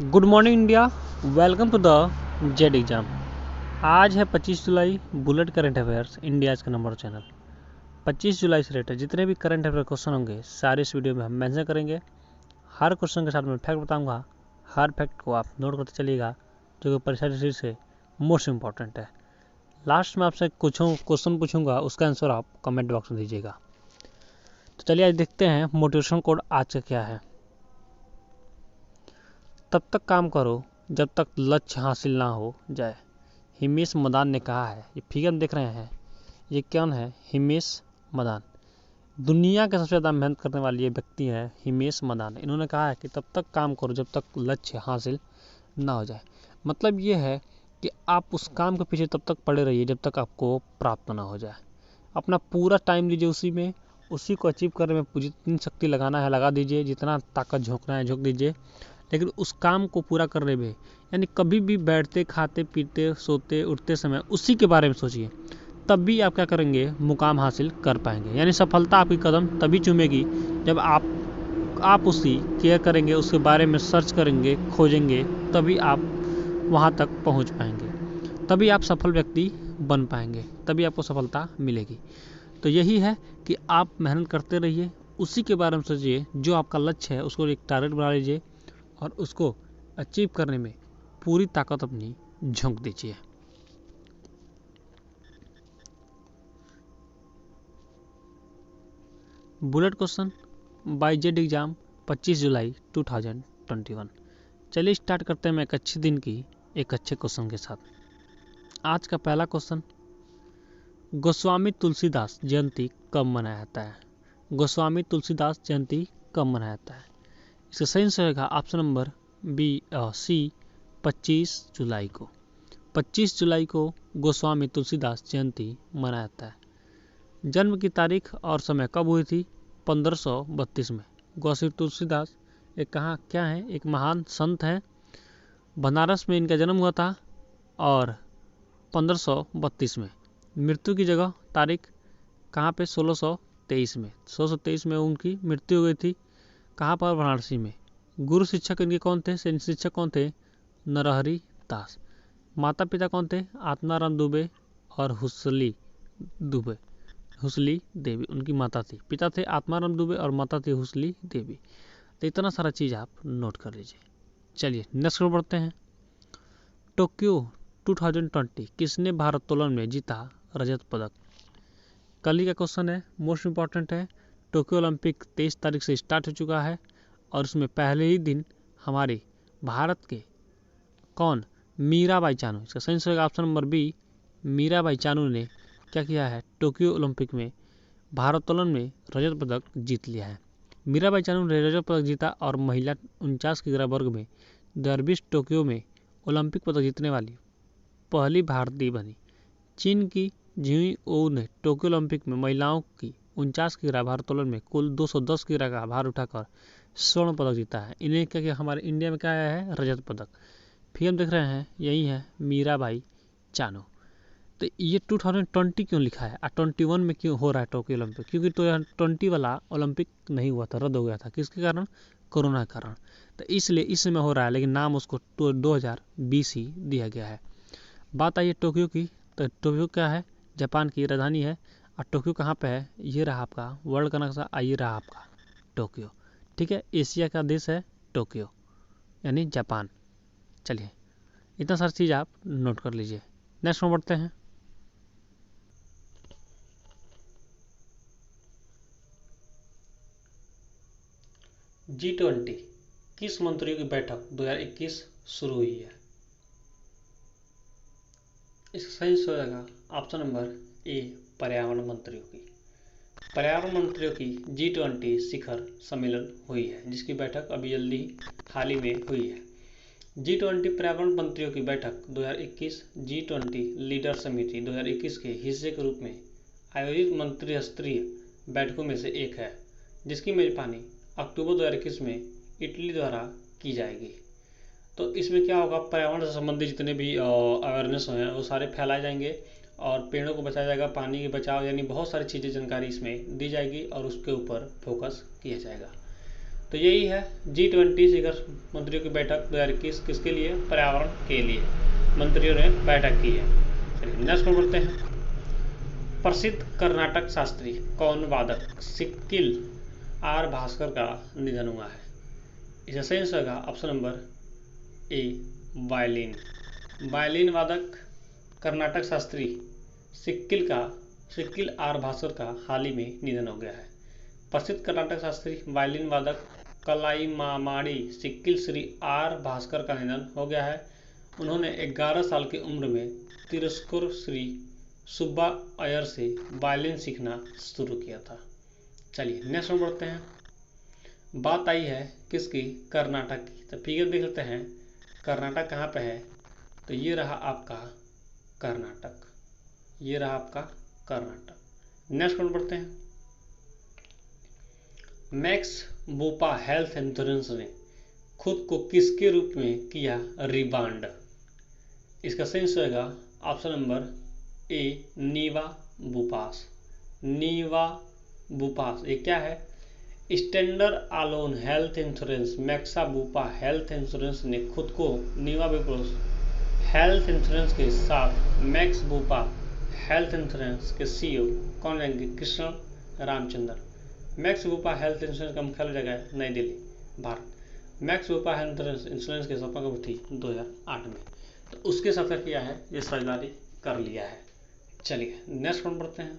Good morning India, welcome to the Z exam. आज है 25 जुलाई। बुलेट करंट अफेयर्स इंडिया का नंबर चैनल। 25 जुलाई से रिलेटेड जितने भी करंट अफेयर क्वेश्चन होंगे सारे इस वीडियो में हम मेंशन करेंगे। हर क्वेश्चन के साथ मैं फैक्ट बताऊंगा। हर फैक्ट को आप नोट करते चलिएगा, जो कि परीक्षा दृष्टि से मोस्ट इंपॉर्टेंट है। लास्ट में आपसे कुछ क्वेश्चन पूछूंगा, उसका आंसर आप कमेंट बॉक्स में दीजिएगा। तो चलिए आज देखते हैं मोटिवेशन कोड आज का क्या है। तब तक काम करो जब तक लक्ष्य हासिल ना हो जाए, हिमेश मदान ने कहा है। ये फिगर देख रहे हैं, ये कौन है? हिमेश मदान। दुनिया के सबसे ज़्यादा मेहनत करने वाले ये व्यक्ति हैं हिमेश मदान। इन्होंने कहा है कि तब तक काम करो जब तक लक्ष्य हासिल ना हो जाए। मतलब ये है कि आप उस काम के पीछे तब तक पड़े रहिए जब तक आपको प्राप्त ना हो जाए। अपना पूरा टाइम दीजिए उसी में, उसी को अचीव करने में जितनी शक्ति लगाना है लगा दीजिए, जितना ताकत झोंकना है झोंक दीजिए, लेकिन उस काम को पूरा करने में यानी कभी भी बैठते खाते पीते सोते उठते समय उसी के बारे में सोचिए। तब भी आप क्या करेंगे? मुकाम हासिल कर पाएंगे। यानी सफलता आपकी कदम तभी चूमेगी जब आप उसी केयर करेंगे, उसके बारे में सर्च करेंगे, खोजेंगे, तभी आप वहाँ तक पहुँच पाएंगे। तभी आप सफल व्यक्ति बन पाएंगे, तभी आपको सफलता मिलेगी। तो यही है कि आप मेहनत करते रहिए, उसी के बारे में सोचिए। जो आपका लक्ष्य है उसको एक टारगेट बना लीजिए और उसको अचीव करने में पूरी ताकत अपनी झोंक दीजिए। Bullet question by Z exam 25 जुलाई 2021। चलिए स्टार्ट करते हैं एक अच्छे दिन की एक अच्छे क्वेश्चन के साथ। आज का पहला क्वेश्चन, गोस्वामी तुलसीदास जयंती कब मनाया जाता है? गोस्वामी तुलसीदास जयंती कब मनाया जाता है? इसका सही आंसर होगा ऑप्शन नंबर सी 25 जुलाई को। 25 जुलाई को गोस्वामी तुलसीदास जयंती मनाया जाता है। जन्म की तारीख और समय कब हुई थी? 1532 में। गोस्वामी तुलसीदास क्या है? एक महान संत हैं। बनारस में इनका जन्म हुआ था और 1532 में। मृत्यु की जगह तारीख कहाँ पे? 1623 में। 1623 में उनकी मृत्यु हो गई थी। कहाँ पर? वाराणसी में। गुरु शिक्षक इनके कौन थे? शिक्षक कौन थे? नरहरि दास। माता पिता कौन थे? आत्माराम दुबे और हुसली देवी उनकी माता थी। पिता थे आत्माराम दुबे और माता थी हुसली देवी। तो इतना सारा चीज़ आप नोट कर लीजिए। चलिए नेक्स्ट पर बढ़ते हैं। टोक्यो 2020 किसने भारोत्तोलन में जीता रजत पदक? कल ही का क्वेश्चन है, मोस्ट इंपॉर्टेंट है। टोक्यो ओलंपिक 23 तारीख से स्टार्ट हो चुका है और उसमें पहले ही दिन हमारे भारत के कौन? मीराबाई चानू। इसका सही answer option number B, Mirabai Chanu ने क्या किया है? टोक्यो ओलंपिक में भारोत्तोलन में रजत पदक जीत लिया है। मीराबाई चानू ने रजत पदक जीता और महिला 49 किग्रा वर्ग में 2020 टोक्यो में ओलंपिक पदक जीतने वाली पहली भारतीय बनी। चीन की जिंग ओ ने टोक्यो ओलंपिक में महिलाओं की 49 किग्रा भारोत्तोलन में कुल 210 किग्रा का भार उठाकर स्वर्ण पदक जीता है। इन्हें क्या हमारे इंडिया में क्या आया है? रजत पदक। फिर हम देख रहे हैं यही है मीराबाई चानू। तो ये 2020 क्यों लिखा है और 21 में क्यों हो रहा है टोक्यो ओलंपिक? क्योंकि 2020 वाला ओलंपिक नहीं हुआ था, रद्द हो गया था। किसके कारण? कोरोना के कारण। तो इसलिए इस समय हो रहा है, लेकिन नाम उसको 2020 ही दिया गया है। बात आई है टोक्यो की, तो टोक्यो क्या है? जापान की राजधानी है। और टोक्यो कहाँ पे है? ये रहा आपका वर्ल्ड का नक्शा, ये रहा आपका टोक्यो। ठीक है, एशिया का देश है टोक्यो यानी जापान। चलिए इतना सारी चीज़ आप नोट कर लीजिए। नेक्स्ट में बढ़ते हैं। G20 किस मंत्रियों की बैठक 2021 शुरू हुई है? इसका सही आंसर होगा ऑप्शन नंबर ए, पर्यावरण मंत्रियों की। पर्यावरण मंत्रियों की G20 शिखर सम्मेलन हुई है, जिसकी बैठक अभी जल्दी हाल ही में हुई है। G20 पर्यावरण मंत्रियों की बैठक 2021 G20 लीडर समिति 2021 के हिस्से के रूप में आयोजित मंत्री स्तरीय बैठकों में से एक है, जिसकी मेजबानी अक्टूबर 2021 में इटली द्वारा की जाएगी। तो इसमें क्या होगा? पर्यावरण से संबंधित जितने भी अवेयरनेस हैं वो सारे फैलाए जाएंगे और पेड़ों को बचाया जाएगा, पानी के बचाव, यानी बहुत सारी चीज़ें जानकारी इसमें दी जाएगी और उसके ऊपर फोकस किया जाएगा। तो यही है G20 शिखर मंत्रियों की बैठक 2021 किसके लिए? पर्यावरण के लिए मंत्रियों ने बैठक की है। चलिए नेक्स्ट में बढ़ते हैं। प्रसिद्ध कर्नाटक शास्त्री कौन वादक सिक्किल आर भास्कर का निधन हुआ है? इसका सही आंसर होगा ऑप्शन नंबर ए वायलिन। वायलिन वादक कर्नाटक शास्त्री सिक्किल आर भास्कर का हाल ही में निधन हो गया है। प्रसिद्ध कर्नाटक शास्त्री वायलिन वादक कलाईमामाड़ी सिक्किल श्री आर भास्कर का निधन हो गया है। उन्होंने 11 साल की उम्र में तिरुस्कुर श्री सुब्बा अय्यर से वायलिन सीखना शुरू किया था। चलिए नेक्स्ट में बढ़ते हैं। बात आई है किसकी? कर्नाटक की। तो फिगर देख लेते हैं कर्नाटक कहाँ पे है। तो ये रहा आपका कर्नाटक, ये रहा आपका कर्नाटक। नेक्स्ट में बढ़ते हैं। मैक्स बोपा हेल्थ इंश्योरेंस ने खुद को किसके रूप में किया रिबांड? इसका सही आंसर होगा ऑप्शन नंबर ए नीवा बुपास। नीवा बुपास ये क्या है? Standard alone health insurance मैक्सा Bupa health insurance ने खुद को नीवा बुपास हेल्थ इंश्योरेंस के साथ मैक्स बुपा हेल्थ इंश्योरेंस के सीईओ कौन रहेंगे? Krishna Ramchandra. Max Bupa health insurance का मुख्यालय जगह है नई Delhi, Bharat. Max Bupa health insurance की स्थापना कब थी? 2008 में। तो उसके साथ क्या किया है? ये साझेदारी कर लिया है। चलिए नेक्स्ट पॉइंट बढ़ते हैं।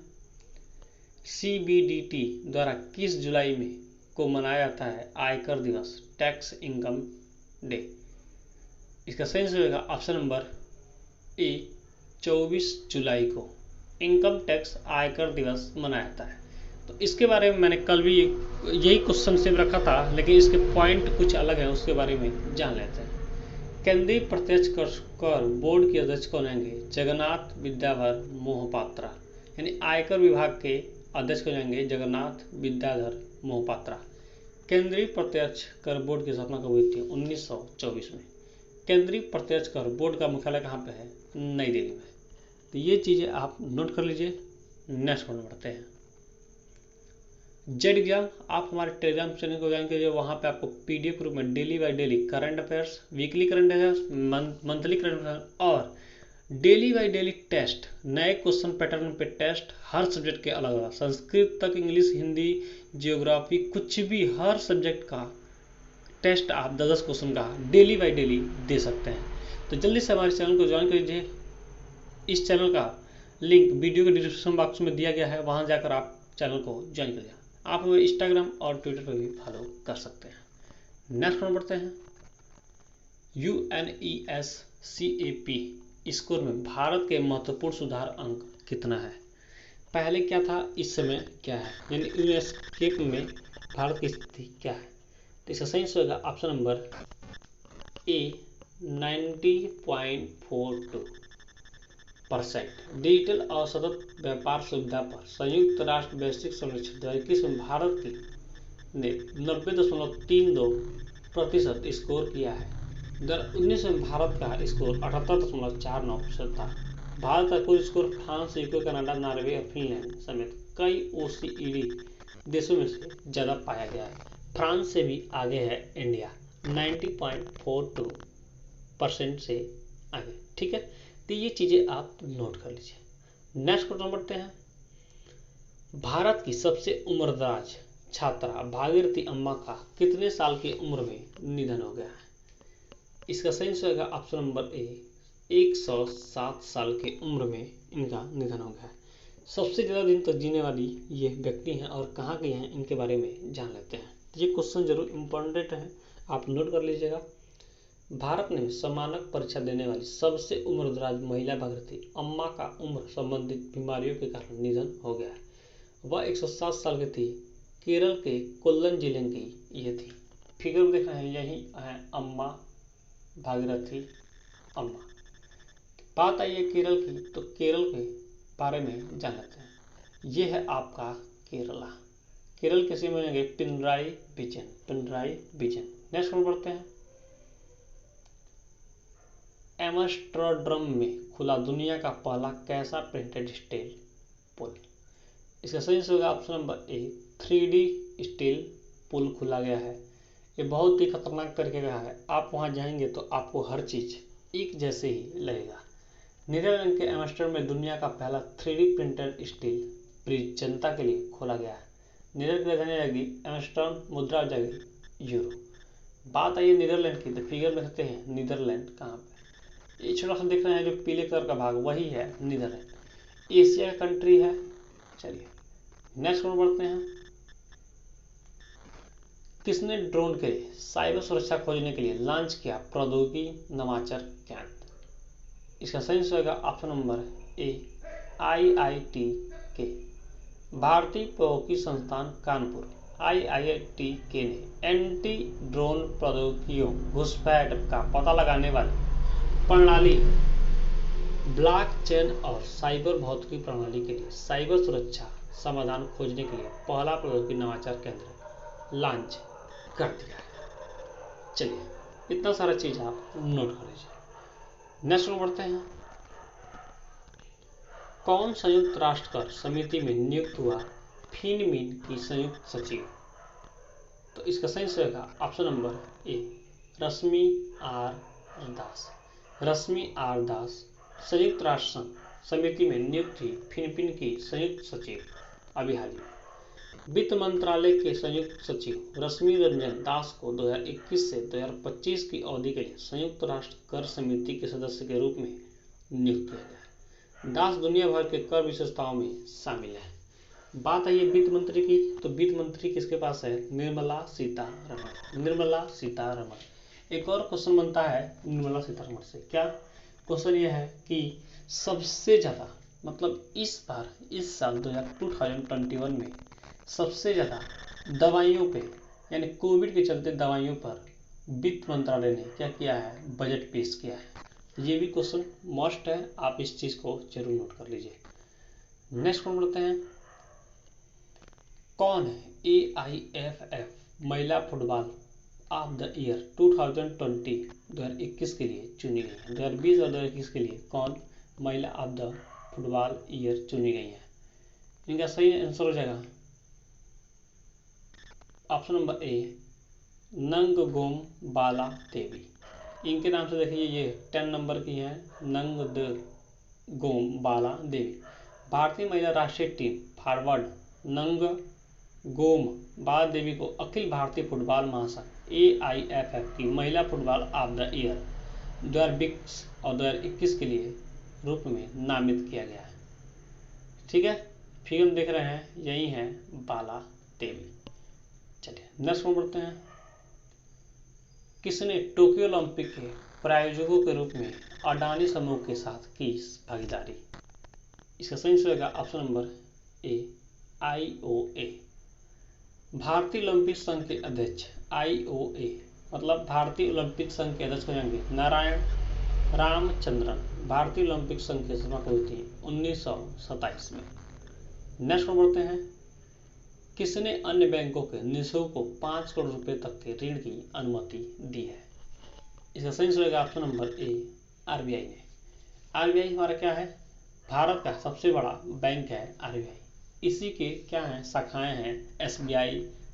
CBDT द्वारा किस जुलाई में को मनाया जाता है आयकर दिवस टैक्स इनकम डे? इसका सही आंसर होगा ऑप्शन नंबर ए 24 जुलाई को इनकम टैक्स आयकर दिवस मनाया जाता है। तो इसके बारे में मैंने कल भी यही क्वेश्चन सेव रखा था, लेकिन इसके पॉइंट कुछ अलग है, उसके बारे में जान लेते हैं। केंद्रीय प्रत्यक्ष कर बोर्ड के अध्यक्ष कौन होंगे? जगन्नाथ विद्याधर मोहपात्रा। यानी आयकर विभाग के अध्यक्ष कौन होंगे? जगन्नाथ विद्याधर मोहपात्रा। केंद्रीय प्रत्यक्ष कर बोर्ड की स्थापना कब हुई थी? 1924 में। केंद्रीय प्रत्यक्ष कर बोर्ड का मुख्यालय कहाँ पे है? नई दिल्ली में। तो ये चीज़ें आप नोट कर लीजिए। नेक्स्ट पॉइंट बढ़ते हैं। जेड एग्जाम आप हमारे टेलीग्राम चैनल को ज्वाइन कीजिए। वहाँ पे आपको PDF रूप में daily by daily current affairs, weekly current affairs, monthly current affairs और डेली बाय डेली टेस्ट, नए क्वेश्चन पैटर्न पे टेस्ट हर सब्जेक्ट के अलग अलग, संस्कृत तक, इंग्लिश, हिंदी, जियोग्राफी, कुछ भी हर सब्जेक्ट का टेस्ट आप 10-10 क्वेश्चन का डेली बाय डेली दे सकते हैं। तो जल्दी से हमारे चैनल को ज्वाइन कीजिए। इस चैनल का लिंक वीडियो के डिस्क्रिप्शन बॉक्स में दिया गया है, वहाँ जाकर आप चैनल को ज्वाइन करिए। आप हमें इंस्टाग्राम और ट्विटर पर भी फॉलो कर सकते हैं। नेक्स्ट पर बढ़ते हैं। UNESCAP स्कोर में भारत के महत्वपूर्ण सुधार अंक कितना है? पहले क्या था, इस समय क्या है? यानी UNESCAP में भारत की स्थिति क्या है? तो इसका सही आंसर होगा ऑप्शन नंबर ए 90.42%। डिजिटल और सतत व्यापार सुविधा पर संयुक्त राष्ट्र वैश्विक सर्वेक्षण 2021 में भारत ने 90.32% स्कोर किया है। 2019 में भारत का स्कोर 78.49% था। भारत का कुल score France, UK, Canada, Norway और फिनलैंड समेत कई OECD देशों में से ज़्यादा पाया गया है। फ्रांस से भी आगे है इंडिया 90.42% से आगे। ठीक है, तो ये चीज़ें आप नोट कर लीजिए। नेक्स्ट क्वेश्चन बढ़ते हैं। भारत की सबसे उम्रदराज छात्रा भागीरथी अम्मा का कितने साल की उम्र में निधन हो गया है? इसका सही आंसर होगा ऑप्शन नंबर ए 107 साल की उम्र में इनका निधन हो गया है। सबसे ज़्यादा दिन तक जीने वाली ये व्यक्ति हैं और कहाँ के हैं इनके बारे में जान लेते हैं। ये क्वेश्चन जरूर इम्पोर्टेंट है, आप नोट कर लीजिएगा। भारत में सम्मानक परीक्षा देने वाली सबसे उम्रदराज महिला भागीरथी अम्मा का उम्र संबंधित बीमारियों के कारण निधन हो गया है। वह 107 साल की थी। केरल के कोल्लम जिले की ये थी। फिगर देख रहे हैं, यही है अम्मा भागीरथी अम्मा। बात आई है केरल की, तो केरल के बारे में जान लेते हैं। ये है आपका केरला। केरल कैसे मिलेंगे? पिनराई विजयन। नेक्स्ट पर बढ़ते हैं। एम्स्टर्डम में खुला दुनिया का पहला कैसा प्रिंटेड स्टील पुल? इसका सही आंसर होगा option number A 3D steel पुल खुला गया है ये बहुत ही खतरनाक तरीके का है। आप वहाँ जाएंगे तो आपको हर चीज़ एक जैसे ही लगेगा। नीदरलैंड के एम्स्टर्डम में दुनिया का पहला 3D प्रिंटेड स्टील ब्रिज जनता के लिए खोला गया है। नीदरलैंड की राजधानी रहेगी एम्स्टर्डम, मुद्रा हो जाएगी यूरो। बात आई है नीदरलैंड की, तो फिगर में सकते हैं नीदरलैंड कहाँ पे। ये छोटा सा दिख रहे हैं जो पीले कलर का भाग, वही है नीदरलैंड। एशिया का कंट्री है। चलिए नेक्स्ट और बढ़ते हैं। किसने ड्रोन के साइबर सुरक्षा खोजने के लिए लॉन्च किया प्रौद्योगिकी नवाचार केंद्र? इसका सही आंसर होगा ऑप्शन नंबर ए IIT के। भारतीय प्रौद्योगिकी संस्थान कानपुर IIT ने एंटी ड्रोन प्रौद्योगिकियों घुसपैठ का पता लगाने वाली प्रणाली ब्लॉकचेन और साइबर भौतिकी प्रणाली के लिए साइबर सुरक्षा समाधान खोजने के लिए पहला प्रौद्योगिकी नवाचार केंद्र लॉन्च कर दिया है। चलिए इतना सारा चीज आप नोट कर लीजिए। नेक्स्ट में बढ़ते हैं। कौन संयुक्त राष्ट्र समिति में नियुक्त हुआ फिनमिन की संयुक्त सचिव? तो इसका सही आंसर होगा option number A Rashmi R Das. Rashmi R Das संयुक्त राष्ट्र समिति में नियुक्त हुई फिनमिन की संयुक्त सचिव अभी हाल ही। वित्त मंत्रालय के संयुक्त सचिव रश्मि रंजन दास को 2021 से 2025 की अवधि के लिए संयुक्त राष्ट्र कर समिति के सदस्य के रूप में नियुक्त किया गया। दास दुनिया भर के कर विशेषताओं में शामिल है। बात आई है वित्त मंत्री की, तो वित्त मंत्री किसके पास है? निर्मला सीतारमण। निर्मला सीतारमण। एक और क्वेश्चन बनता है निर्मला सीतारमण से। क्या क्वेश्चन यह है कि सबसे ज्यादा मतलब इस साल 2021 में सबसे ज़्यादा दवाइयों पे यानी कोविड के चलते दवाइयों पर वित्त मंत्रालय ने क्या किया है? बजट पेश किया है। ये भी क्वेश्चन मस्ट है, आप इस चीज़ को जरूर नोट कर लीजिए। नेक्स्ट क्वेश्चन बढ़ते हैं। कौन है AIFF महिला फुटबॉल ऑफ द ईयर 2021 के लिए चुनी गई है? 2020 और 2021 के लिए कौन महिला ऑफ द फुटबॉल ईयर चुनी गई है? इनका सही आंसर हो जाएगा ऑप्शन नंबर ए नंगगोम बाला देवी। इनके नाम से देखिए ये 10 नंबर की है नंगगोम बाला देवी। भारतीय महिला राष्ट्रीय टीम फॉरवर्ड नंगगोम बाला देवी को अखिल भारतीय फुटबॉल महासंघ AIFF की महिला फुटबॉल ऑफ द ईयर 2020 और 2021 के लिए रूप में नामित किया गया है। ठीक है, फिल्म देख रहे हैं, यही है बाला देवी। चलिए नेक्स्ट में बढ़ते हैं। किसने टोक्यो ओलंपिक के प्रायोजकों के रूप में अडानी समूह के साथ की भागीदारी? इसका सही आंसर होगा ऑप्शन नंबर ए IOA। भारतीय ओलंपिक संघ के अध्यक्ष IOA मतलब भारतीय ओलंपिक संघ के अध्यक्ष होंगे नारायण रामचंद्रन। भारतीय ओलंपिक संघ की स्थापना हुई थी 1927 में। नेक्स्ट में बढ़ते हैं। किसने अन्य बैंकों के निवेशकों को 5 करोड़ रुपए तक के ऋण की अनुमति दी है? इसका सही आंसर होगा ऑप्शन नंबर ए RBI ने। RBI हमारा क्या है? भारत का सबसे बड़ा बैंक है RBI। इसी के क्या है? शाखाएं हैं SBI,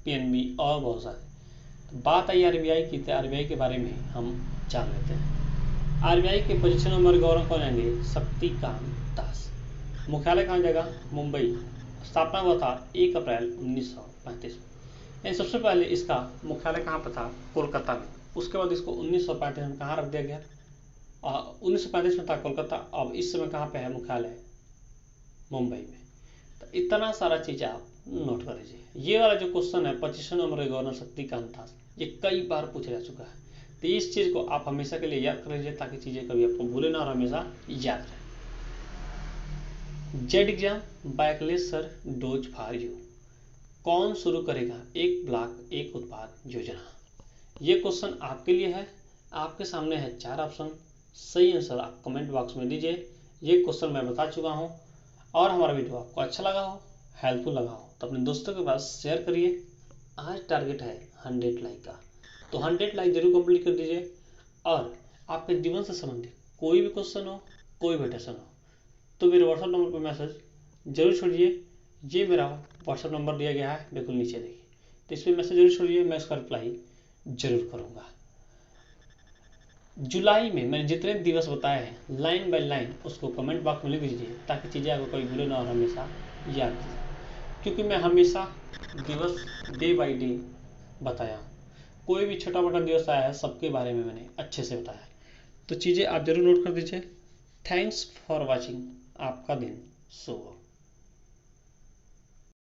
PNB और बहुत सारे। तो बात आई RBI की, तो RBI के बारे में हम जान लेते हैं। RBI के पोजीशन नंबर गवर्नर कौन आएंगे? शक्तिकांत दास। मुख्यालय कहाँ जाएगा? मुंबई। स्थापना हुआ था 1 अप्रैल 1935 में। सबसे पहले इसका मुख्यालय कहाँ पर था? कोलकाता में। उसके बाद इसको 1935 में कहाँ रख दिया गया? 1935 में था कोलकाता, अब इस समय कहाँ पे है मुख्यालय? मुंबई में। तो इतना सारा चीज आप नोट कर लीजिए। ये वाला जो क्वेश्चन है 25 नंबर के गवर्नर शक्तिकांत दास, ये कई बार पूछा जा चुका है। तो इस चीज को आप हमेशा के लिए याद कर लीजिए ताकि चीजें कभी आपको भूले ना और हमेशा याद रहे। जेड एग्जाम बैकलेसर डोज फॉर यू। कौन शुरू करेगा एक ब्लॉक एक उत्पाद योजना? ये क्वेश्चन आपके लिए है। आपके सामने है 4 ऑप्शन, सही आंसर आप कमेंट बॉक्स में दीजिए। ये क्वेश्चन मैं बता चुका हूँ और हमारा वीडियो आपको अच्छा लगा हो, हेल्पफुल लगा हो तो अपने दोस्तों के पास शेयर करिए। आज टारगेट है 100 लाइक का, तो 100 लाइक जरूर कंप्लीट कर दीजिए। और आपके जीवन से संबंधित कोई भी क्वेश्चन हो, कोई भी टेंशन हो तो मेरे व्हाट्सएप नंबर पर मैसेज जरूर छोड़िए। ये मेरा व्हाट्सएप नंबर दिया गया है बिल्कुल नीचे देखिए, तो इस पर मैसेज जरूर छोड़िए, मैं उसका रिप्लाई जरूर करूँगा। जुलाई में मैंने जितने दिवस बताए हैं लाइन बाय लाइन उसको कमेंट बॉक्स में लिख दीजिए ताकि चीज़ें आपको कभी भूले ना और हमेशा याद रखें, क्योंकि मैं हमेशा दिवस डे बाय डे बताया हूँ। कोई भी छोटा मोटा दिवस आया है सबके बारे में मैंने अच्छे से बताया है, तो चीज़ें आप जरूर नोट कर दीजिए। Thanks for watching. आपका दिन शुभ हो।